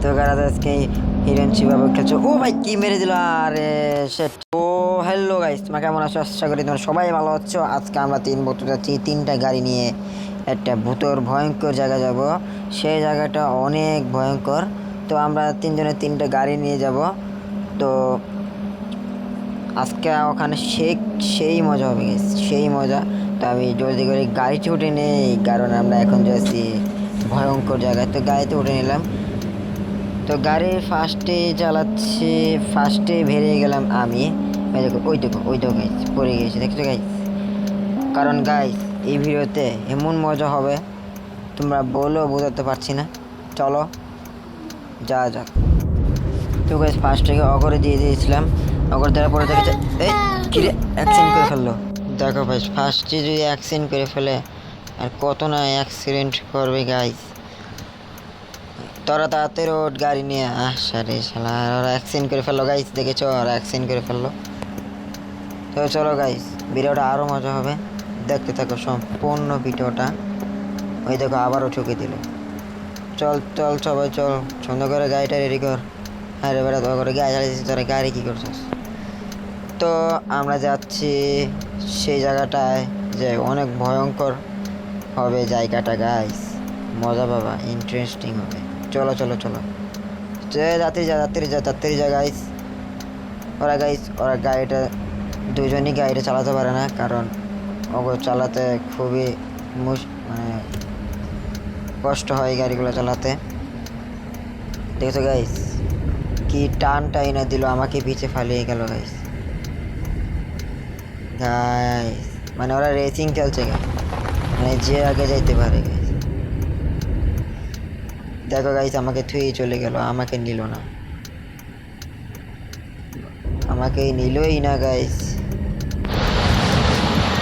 তো গাইস আজকে হিরোইন চিবাবো খেলছো। ও ভাই কি মেরে দিল, আরে শিট। ও হ্যালো গাইস, তোমরা কেমন আছো? আশা করি তোমরা সবাই ভালো আছো। আজকে আমরা তিন বন্ধু যাচ্ছি, তিনটা গাড়ি নিয়ে একটা ভূতর ভয়ঙ্কর জায়গা যাব। সেই জায়গাটা অনেক ভয়ঙ্কর। তো আমরা তিনজনে তিনটা গাড়ি নিয়ে যাব। তো আজকে ওখানে সেই মজা হবে গাইস, সেই মজা। তো আমি জলদি করে গাড়িতে উঠে নেই, কারণ আমরা এখন যাচ্ছি ভয়ঙ্কর জায়গায়। তো গাড়িতে উঠে নিলাম। তো গাড়ি ফার্স্টে বেরিয়ে গেলাম আমি। ওই দেখো গাইস, পড়ে গেছি, দেখছো গাইস? কারণ গাইস এই ভিডিওতে এমন মজা হবে তোমরা বলেও বোঝাতে পারছি না। চলো যা যাক। তো গাইস ফার্স্ট থেকে অগরে দিয়ে দিয়েছিলাম। অগর দেওয়ার পরে দেখেছে এই কিরে অ্যাক্সিডেন্ট করে ফেললো। দেখো ভাই ফার্স্টে যদি অ্যাক্সিডেন্ট করে ফেলে আর কত না অ্যাক্সিডেন্ট করবে গাইস। তোরা তাড়াতাড়ি ওর গাড়ি নিয়ে আসারে শালা, ওরা অ্যাক্সিডেন্ট করে ফেললো গাইস, দেখেছো? ওরা অ্যাক্সিডেন্ট করে ফেললো। তো চলো গাইস, ভিডিওটা আরও মজা হবে, দেখতে থাকো সম্পূর্ণ ভিডিওটা। ওই দেখো আবারও ঠকে দিল। চল চল সবাই চল, সুন্দর করে গাড়িটা রেডি কর। হ্যাঁ রে বেড়া, তো করে গাড়ি চালিয়েছিস, তোরা গাড়ি কী করছিস? তো আমরা যাচ্ছি সেই জায়গাটায়, যে অনেক ভয়ঙ্কর হবে জায়গাটা গাইস, মজা পাবা, ইন্টারেস্টিং হবে। চলো চলো চলো, যাত্রী যা গাইস। ওরা গাড়িটা দুজনই গাড়িটা চালাতে পারে না, কারণ ওগুলো চালাতে খুবই মানে কষ্ট হয় গাড়িগুলো চালাতে। দেখছো গাইস কি টানটাই না দিল, আমাকে পিছে ফালিয়ে গেল গাইস। মানে ওরা রেসিং খেলছে গাইস, মানে যে আগে যাইতে পারে গাইস। দেখো গাইস আমাকে থুয়েই চলে গেল, আমাকে নিল না, আমাকে নিলই না গাইস।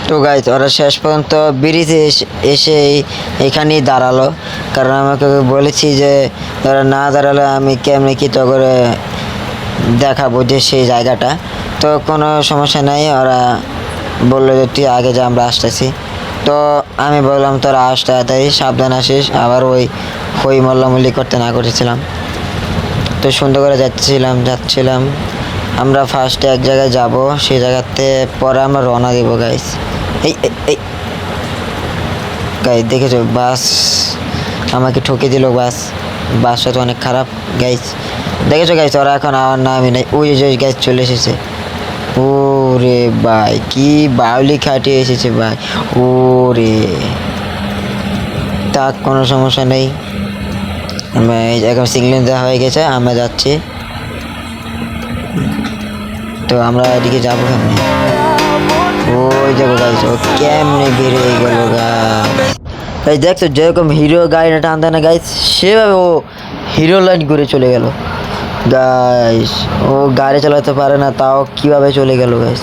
তো গাইস ওরা শেষ পর্যন্ত ব্রিজে এসে এখানেই দাঁড়ালো, কারণ আমাকে বলেছি যে ওরা না দাঁড়ালে আমি কেমনি কি তো করে দেখাবো যে সেই জায়গাটা। তো কোনো সমস্যা নাই, ওরা বললো যে তুই আগে যা, আমরা আসতেছি। তো আমি বললাম তোরা আস তাড়াতাড়ি, সাবধান আসিস। আবার ওই হই মল্লামল্লি করতে না করেছিলাম। তো সুন্দর করে যাচ্ছিলাম। আমরা ফার্স্টে এক জায়গায় যাব, সেই জায়গাতে পরে আমরা রওনা দেবো গাইস। এই গাইস দেখেছো বাস আমাকে ঠকে দিল। বাসটা তো অনেক খারাপ গাইস, দেখেছো গাইস? ওরা এখন আমার নামই নাই। ওই যে গাইস চলে এসেছে। ওরে ভাই কি বাউলি খাটিয়ে এসেছে ভাই। ওরে তা কোনো সমস্যা নেই, এখন সিগন্যাল দেওয়া হয়ে গেছে, আমরা যাচ্ছি। তো আমরা এদিকে যাবো কেমনি? ওই যাবো গাইস, ও কেমনে বেরিয়ে গেল গাইস। দেখছো যেরকম হিরো গাড়িটা টানতে না গাইস, সেভাবে ও হিরো লাইন করে চলে গেল গাইস। ও গাড়ি চালাতে পারে না, তাও কিভাবে চলে গেল গাইস।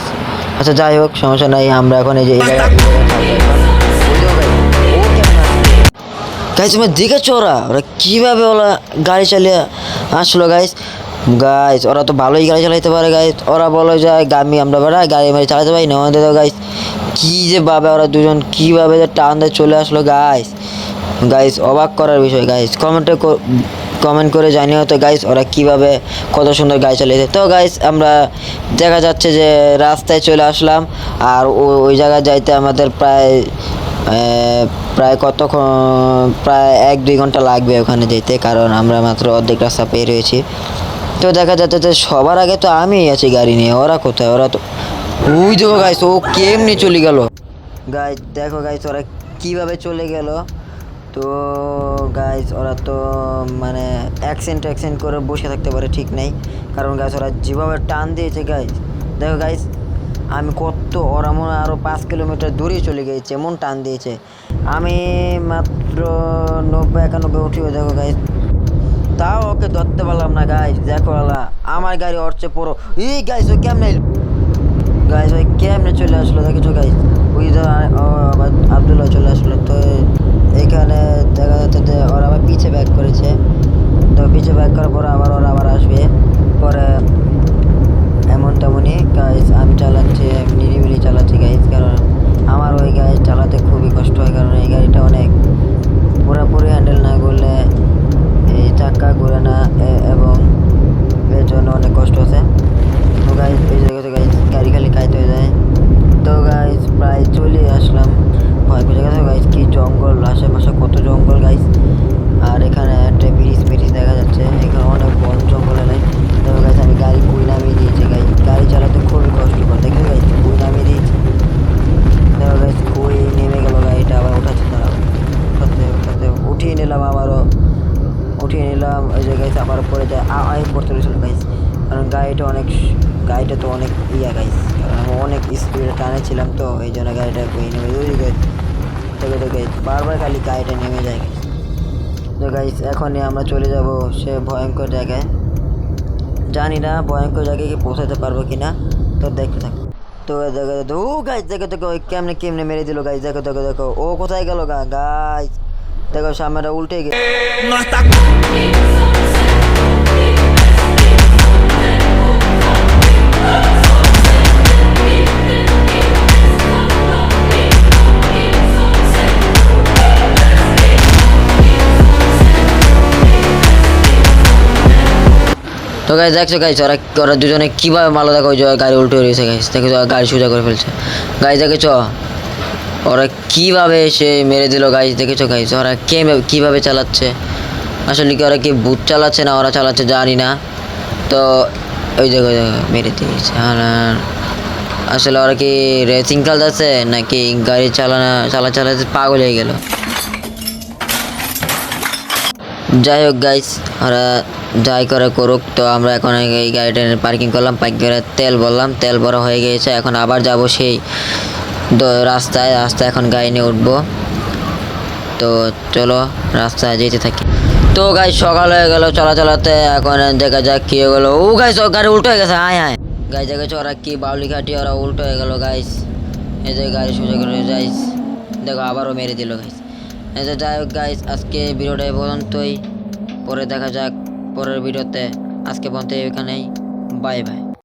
আচ্ছা যাই হোক, সমস্যা নাই। আমরা এখন এই যে গাইস তুমি দেখেছো ওরা কিভাবে ওরা গাড়ি চালিয়ে আসলো গাইস। ওরা তো ভালোই গাড়ি চালাইতে পারে গাইস। ওরা বলে যায় আমরা গাড়ি মারি চালাতে পারি না আমাদের গাইস। কি যে ভাবে ওরা দুজন কিভাবে যে টান দিয়ে চলে আসলো গাইস অবাক করার বিষয় গাইস। কমেন্ট করে জানিও তো গাইস ওরা কিভাবে কত সুন্দর গাড়ি চালিয়েছে। তো গাইস আমরা দেখা যাচ্ছে যে রাস্তায় চলে আসলাম, আর ওই জায়গায় যাইতে আমাদের প্রায় কতক্ষণ, প্রায় 1-2 ঘন্টা লাগবে ওখানে যেতে, কারণ আমরা মাত্র অর্ধেক রাস্তা পেয়ে রয়েছি। তো দেখা যাচ্ছে যে সবার আগে তো আমি আছি গাড়ি নিয়ে, ওরা কোথায়? ওরা তো ওই দেখো গাইস, ও কেমনি চলে গেল গাইস। দেখো গাইস ওরা কিভাবে চলে গেল। তো গাইস ওরা তো মানে অ্যাক্সিডেন্ট করে বসে থাকতে পারে, ঠিক নেই। কারণ গাইস ওরা যেভাবে টান দিয়েছে গাইস, দেখো গাইস আমি ওরা মনে হয় আরও 5 কিলোমিটার দূরেই চলে গিয়েছে, এমন টান দিয়েছে। আমি মাত্র 90-91 উঠিও, দেখো গাইস তাও ওকে ধরতে পারলাম না গাইস। দেখো আমার গাড়ি অর্চে পুরো গাইস ওই কেমনে চলে আসলো, দেখেছো গাইস? ওই আবদুল্লাহ চলে আসলো। তো এখানে দেখা যাচ্ছে যে ওরা আবার পিছে ব্যাক করেছে। তো পিছে ব্যাক করার পরে ওরা আবার আসবে পরে, এমন তেমনই গাইস। আমি নিরিবিলি চালাচ্ছি গাইস, কারণ আমার ওই গাড়ি চালাতে খুবই কষ্ট হয়, কারণ এই গাড়িটা অনেক পুরোপুরি হ্যান্ডেল না করলে এই চাক্কা ঘুরে না। গাইস। আর এখানে একটা ব্রিজ দেখা যাচ্ছে, এখানে অনেক বন জঙ্গল এলাই। দেখো গাইস আমি গাড়ি কুই নামিয়ে দিয়েছি গাইস, গাড়ি চালাতে খুবই কষ্টকর, দেখো গাইস কুই নামিয়ে দিয়েছি। দেখো গাইস কুই নেমে গেল, গাড়িটা আবার উঠাচ্ছে, দাঁড়াও উঠাতে উঠিয়ে নিলাম, আবারও উঠিয়ে নিলাম। ওই যে গাইস আবার পরে যায় আমি পড়তে রয়েছিল গাইস, কারণ গাড়িটা তো অনেক গাইস, কারণ আমি অনেক স্পিডে টানেছিলাম, তো এই জন্য গাড়িটা কুই নেমে গাইস। দেখো তো গাইস বারবার খালি গাড়িটা নেমে যায় গাইস। তো গাইস এখনই আমরা চলে যাব সে ভয়ঙ্কর জায়গায়, জানি না ভয়ঙ্কর জায়গায় কি পৌঁছাতে পারবো কিনা, তো দেখতে থাকো। তো দেখো ও গাইস, দেখো কেমনে মেরে দিল গাইস, দেখো ও কোথায় গেল গাইস, দেখো সামনেটা উল্টে গেছে। তো গাইস দেখছো গাইস ওরা দুজনে কীভাবে মালো, দেখো ওই যে গাড়ি উল্টে রয়েছে গাইস, দেখো গাড়ি সোজা করে ফেলছে গাইস, দেখেছো ওরা কীভাবে এসে মেরে দিল গাইস, দেখেছো গাইস ওরা কীভাবে চালাচ্ছে, আসলে কি ওরা কি বুট চালাচ্ছে না ওরা চালাচ্ছে জানি না। তো ওই দেখো মেরে দিয়েছে। আর আসলে ওরা কি রেসিং খেলতেছে নাকি গাড়ি চালাতে পাগল হয়ে গেল। যাই হোক গাইস ওরা যাই করে করুক, তো আমরা এখন এই গাড়িটা পার্কিং করলাম, পার্কিং করে তেল ভরলাম, তেল ভরা হয়ে গিয়েছে, এখন আবার যাব সেই রাস্তায় এখন গাড়ি নিয়ে উঠবো। তো চলো রাস্তায় যেতে থাকি। তো গাইস সকাল হয়ে গেল চালাতে, এখন দেখা যাক কি হয়ে গেলো। ও গাইস গাড়ি উল্টো হয়ে গেছে, হায় গাইস দেখেছো ওরা কি বাউলি ঘাটি ওরা উল্টো হয়ে গেল গাইস, এই যে গাড়ি সোজা করে যাইস, দেখো আবারও মেরে দিল গাইস। এই যে যাই হোক গাইস আজকে ভিডিওটা এই পর্যন্তই, পরে দেখা যাক পরের ভিডিওতে, আজকে পর্যন্ত এখানেই, বাই বাই।